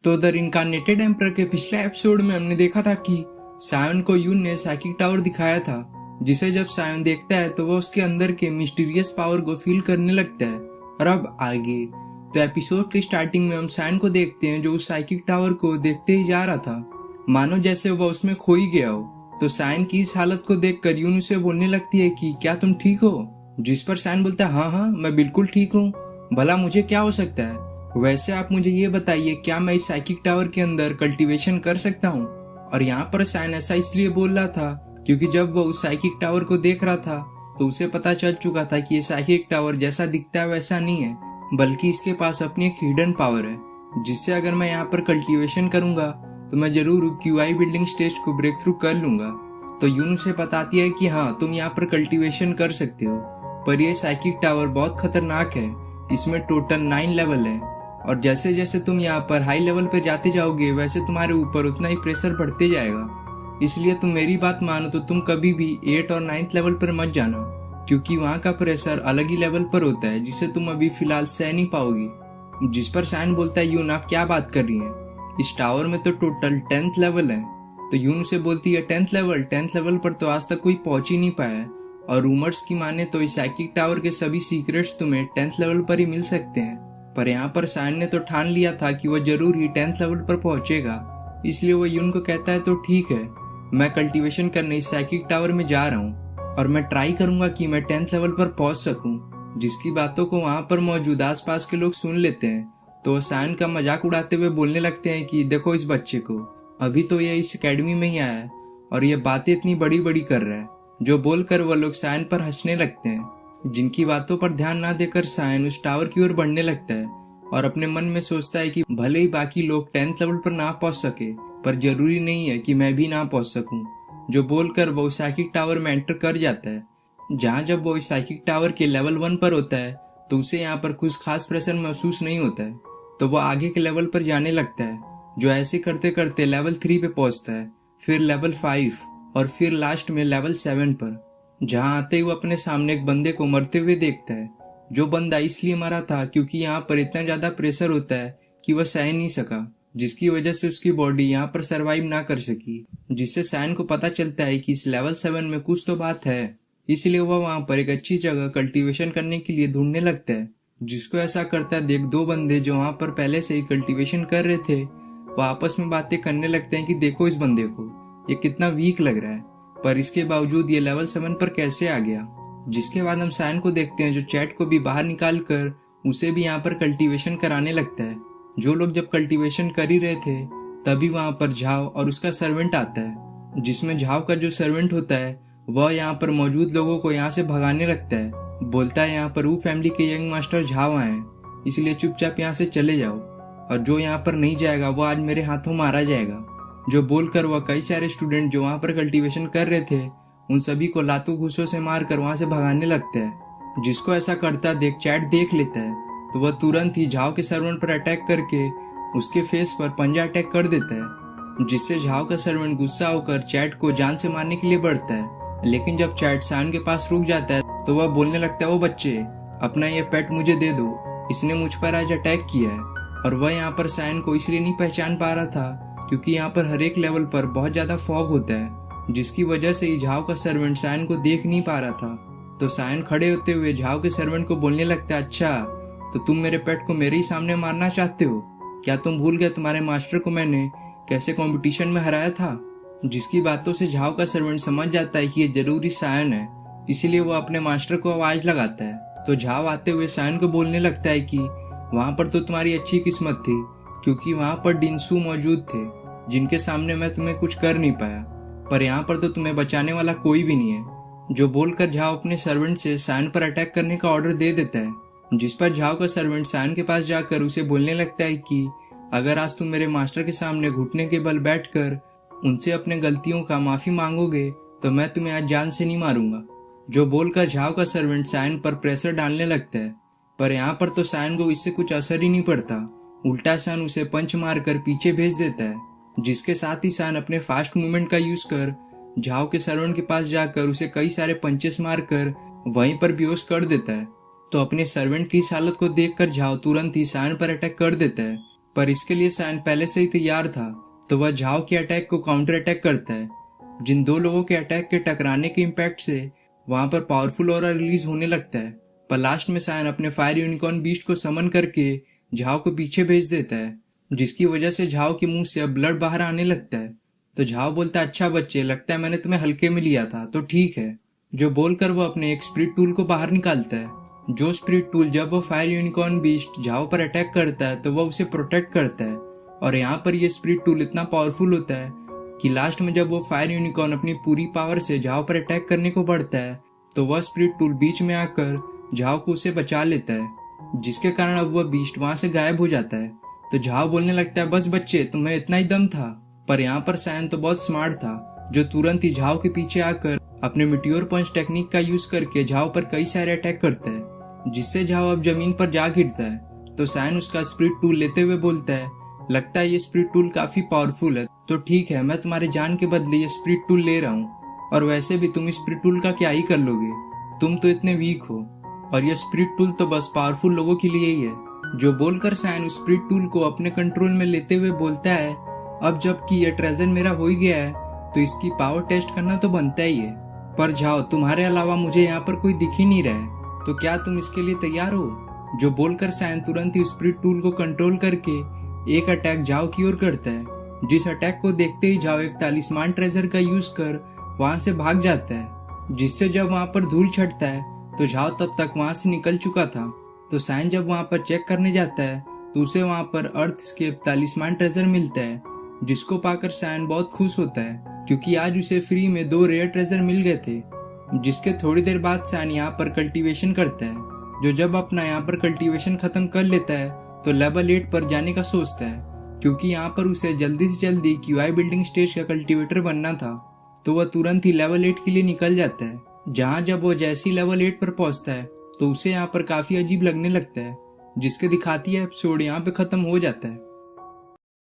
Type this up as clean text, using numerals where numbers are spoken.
तो the incarnated emperor के पिछले एपिसोड में हमने देखा था कि सायन को यून ने साइकिक टावर दिखाया था, जिसे जब सायन देखता है तो वह उसके अंदर के मिस्टीरियस पावर को फील करने लगता है। और अब आगे तो एपिसोड के स्टार्टिंग में हम सायन को देखते हैं जो उस साइकिक टावर को देखते ही जा रहा था, मानो जैसे वह उसमें खो ही गया हो। तो सायन की इस हालत को देखकर यून उसे बोलने लगती है कि क्या तुम ठीक हो, जिस पर सायन बोलता है हाँ मैं बिल्कुल ठीक हूँ, भला मुझे क्या हो सकता है। वैसे आप मुझे ये बताइए क्या मैं इस साइकिक टावर के अंदर कल्टीवेशन कर सकता हूँ। और यहाँ पर सायन ऐसा इसलिए बोल रहा था क्योंकि जब वो उस साइकिक टावर को देख रहा था तो उसे पता चल चुका था कि ये साइकिक टावर जैसा दिखता है वैसा नहीं है, बल्कि इसके पास अपनी एक हिडन पावर है, जिससे अगर मैं यहाँ पर कल्टीवेशन करूंगा तो मैं जरूर क्यूआई बिल्डिंग स्टेज को ब्रेक थ्रू कर लूंगा। तो यून उसे बताती है कि हाँ तुम यहाँ पर कल्टीवेशन कर सकते हो, पर यह साइकिक टावर बहुत खतरनाक है, इसमें टोटल 9 लेवल है और जैसे जैसे तुम यहाँ पर हाई लेवल पर जाते जाओगे वैसे तुम्हारे ऊपर उतना ही प्रेशर बढ़ते जाएगा। इसलिए तुम मेरी बात मानो तो तुम कभी भी 8 और 9th लेवल पर मत जाना, क्योंकि वहाँ का प्रेशर अलग ही लेवल पर होता है जिसे तुम अभी फिलहाल सह नहीं पाओगी। जिस पर सायन बोलता है यून आप क्या बात कर रही हैं, इस टावर में तो टोटल 10th लेवल है। तो यून उसे बोलती है 10th लेवल पर तो आज तक कोई पहुंच ही नहीं पाया है, और रूमर्स की माने तो इस साइकिक टावर के सभी सीक्रेट्स तुम्हें 10th लेवल पर ही मिल सकते हैं। पर यहाँ पर सायन ने तो ठान लिया था कि वह जरूर ही 10th लेवल पर पहुंचेगा, इसलिए वह यून को कहता है तो ठीक है, मैं कल्टीवेशन करने इस साइकिक टावर में जा रहा हूँ और मैं ट्राई करूंगा कि मैं 10th लेवल पर पहुंच सकूं। जिसकी बातों को वहां पर मौजूद आसपास के लोग सुन लेते हैं, तो वह सायन का मजाक उड़ाते हुए बोलने लगते हैं कि देखो इस बच्चे को, अभी तो यह इस अकेडमी में ही आया है और यह बातें इतनी बड़ी बड़ी कर रहा है। जो बोलकर वह लोग सायन पर हंसने लगते हैं, जिनकी बातों पर ध्यान ना देकर सायन उस टावर की ओर बढ़ने लगता है और अपने मन में सोचता है कि भले ही बाकी लोग 10th लेवल पर ना पहुंच सके, पर जरूरी नहीं है कि मैं भी ना पहुंच सकूं। जो बोलकर वो उस साइकिक टावर में एंटर कर जाता है। जहां जब वो इस साइकिक टावर के लेवल 1 पर होता है तो उसे यहाँ पर कुछ खास प्रेशर महसूस नहीं होता है, तो वो आगे के लेवल पर जाने लगता है, जो ऐसे करते करते लेवल 3 पे पहुंचता है, फिर लेवल 5 और फिर लास्ट में लेवल 7 पर। जहां आते ही वो अपने सामने एक बंदे को मरते हुए देखता है। जो बंदा इसलिए मरा था क्योंकि यहाँ पर इतना ज्यादा प्रेशर होता है कि वह सह नहीं सका, जिसकी वजह से उसकी बॉडी यहाँ पर सरवाइव ना कर सकी। जिससे सायन को पता चलता है कि इस लेवल 7 में कुछ तो बात है, इसलिए वह वहाँ पर एक अच्छी जगह कल्टीवेशन करने के लिए ढूंढने लगता है। जिसको ऐसा करता देख दो बंदे जो वहाँ पर पहले से ही कल्टीवेशन कर रहे थे, वह आपस में बातें करने लगते हैं कि देखो इस बंदे को, ये कितना वीक लग रहा है, पर इसके बावजूद ये लेवल 7 पर कैसे आ गया। जिसके बाद हम सायन को देखते हैं जो चैट को भी बाहर निकाल कर उसे भी यहाँ पर कल्टीवेशन कराने लगता है। जो लोग जब कल्टीवेशन कर ही रहे थे तभी वहाँ पर झाव और उसका सर्वेंट आता है, जिसमें झाव का जो सर्वेंट होता है वह यहाँ पर मौजूद लोगों को यहाँ से भगाने लगता है। बोलता है यहाँ पर वो फैमिली के यंग मास्टर झाव आए हैं, इसलिए चुपचाप यहाँ से चले जाओ, और जो यहाँ पर नहीं जाएगा वो आज मेरे हाथों मारा जाएगा। जो बोलकर वह कई सारे स्टूडेंट जो वहाँ पर कल्टीवेशन कर रहे थे उन सभी को लातों घूसों से मारकर वहाँ से भगाने लगता है। जिसको ऐसा करता देख चैट देख लेता है, तो वह तुरंत ही झाव के सर्वेंट पर अटैक करके उसके फेस पर पंजा अटैक कर देता है, जिससे झाव का सर्वेंट गुस्सा होकर चैट को जान से मारने के लिए बढ़ता है। लेकिन जब चैट सायन के पास रुक जाता है तो वह बोलने लगता है ओ बच्चे, अपना ये पेट मुझे दे दो, इसने मुझ पर आज अटैक किया है। और वह यहाँ पर सायन को इसलिए नहीं पहचान पा रहा था क्योंकि यहाँ पर हर एक लेवल पर बहुत ज्यादा फॉग होता है, जिसकी वजह से ही झाव का सर्वेंट सायन को देख नहीं पा रहा था। तो सायन खड़े होते हुए झाव के सर्वेंट को बोलने लगता है अच्छा, तो तुम मेरे पेट को मेरे ही सामने मारना चाहते हो, क्या तुम भूल गए तुम्हारे मास्टर को मैंने कैसे कंपटीशन में हराया था। जिसकी बातों से झाव का सर्वेंट समझ जाता है कि ये जरूरी सायन है, इसीलिए वो अपने मास्टर को आवाज लगाता है। तो झाव आते हुए सायन को बोलने लगता है कि वहां पर तो तुम्हारी अच्छी किस्मत थी, क्योंकि वहां पर डिंसू मौजूद थे जिनके सामने मैं तुम्हें कुछ कर नहीं पाया, पर यहाँ पर तो तुम्हें बचाने वाला कोई भी नहीं है। जो बोलकर झाव अपने सर्वेंट से सायन पर अटैक करने का ऑर्डर दे देता है, जिस पर झाव का सर्वेंट सायन के पास जाकर उसे बोलने लगता है कि अगर आज तुम मेरे मास्टर के सामने घुटने के बल बैठकर उनसे अपने गलतियों का माफी मांगोगे तो मैं तुम्हें आज जान से नहीं मारूंगा। जो बोलकर झाव का सर्वेंट सायन पर प्रेशर डालने लगता है, पर यहाँ पर तो सायन को इससे कुछ असर ही नहीं पड़ता, उल्टा सायन उसे पंच मारकर पीछे भेज देता है। जिसके साथ ही सायन अपने फास्ट मूवमेंट का यूज कर झाव के सर्वेंट के पास जाकर उसे कई सारे पंचेस मारकर वहीं पर बेहोश कर देता है। तो अपने सर्वेंट की इस हालत को देखकर झाव तुरंत ही सायन पर अटैक कर देता है, पर इसके लिए सैन पहले से ही तैयार था, तो वह झाओ के अटैक को काउंटर अटैक करता है। जिन दो लोगों के अटैक के टकराने के इम्पैक्ट से वहां पर पावरफुल ऑरा रिलीज होने लगता है। पर लास्ट में सैन अपने फायर यूनिकॉर्न बीस्ट को समन करके झाओ को पीछे भेज देता है, जिसकी वजह से झाओ के मुंह से अब ब्लड बाहर आने लगता है। तो झाओ बोलता है, अच्छा बच्चे, लगता है मैंने तुम्हें हल्के में लिया था, तो ठीक है। जो बोलकर वो अपने एक स्पिरिट टूल को बाहर निकालता है। जो स्पिरिट टूल जब वो फायर यूनिकॉर्न बीस्ट झाओ पर अटैक करता है तो वह उसे प्रोटेक्ट करता है। और यहाँ पर ये स्पिरिट टूल इतना पावरफुल होता है कि लास्ट में जब वो फायर यूनिकॉर्न अपनी पूरी पावर से झाओ पर अटैक करने को बढ़ता है तो वह स्पिरिट टूल बीच में आकर झाओ को उसे बचा लेता है, जिसके कारण अब वह बीस्ट वहां से गायब हो जाता है। तो झाओ बोलने लगता है, बस बच्चे, तुम्हें इतना ही दम था। पर यहाँ पर सैन तो बहुत स्मार्ट था, जो तुरंत ही झाओ के पीछे आकर अपने मिटियोर पंच टेक्निक का यूज करके झाओ पर कई सारे अटैक करता है, जिससे झाओ अब जमीन पर जा गिरता है। तो सैन उसका स्पिरिट टूल लेते हुए बोलता है, लगता है ये स्पिरिट टूल काफी पावरफुल है, तो ठीक है, मैं तुम्हारे जान के बदले ये स्पिरिट टूल ले रहा हूँ। और वैसे भी तुम इस स्पिरिट टूल का क्या ही कर लोगे, तुम तो इतने वीक हो, और ये स्पिरिट टूल तो बस पावरफुल लोगों के लिए ही है। जो बोलकर सैन उस स्पिरिट टूल को अपने कंट्रोल में लेते हुए बोलता है, अब जबकि ये ट्रेजर मेरा हो ही गया है तो इसकी पावर टेस्ट करना तो बनता ही है। पर जाओ, तुम्हारे अलावा मुझे यहाँ पर कोई दिख ही नहीं रहा है, तो क्या तुम इसके लिए तैयार हो? जो बोलकर सैन तुरंत ही उस स्पिरिट टूल को कंट्रोल करके एक अटैक जाओ की ओर करता है, जिस अटैक को देखते ही जाओ एक तालिस्मान ट्रेजर का यूज कर वहां से भाग जाता है, जिससे जब वहां पर धूल छटता है तो झाओ तब तक वहां से निकल चुका था। तो सैन जब वहां पर चेक करने जाता है तो उसे वहां पर अर्थस्केप तालिस्मान ट्रेजर मिलता है, जिसको पाकर सैन बहुत खुश होता है क्योंकि आज उसे फ्री में 2 रेयर ट्रेजर मिल गए थे। जिसके थोड़ी देर बाद सैन यहाँ पर कल्टीवेशन करता है, जो जब अपना यहाँ पर कल्टीवेशन खत्म कर लेता है तो लेवल 8 पर जाने का सोचता है, क्योंकि यहाँ पर उसे जल्दी से जल्दी क्यूआई बिल्डिंग स्टेज का कल्टीवेटर बनना था। तो वह तुरंत ही लेवल 8 के लिए निकल जाता है, जहाँ जब वो जैसी लेवल 8 पर पहुंचता है तो उसे यहाँ पर काफी अजीब लगने लगता है, जिसके दिखाती है एपिसोड यहाँ पे खत्म हो जाता है।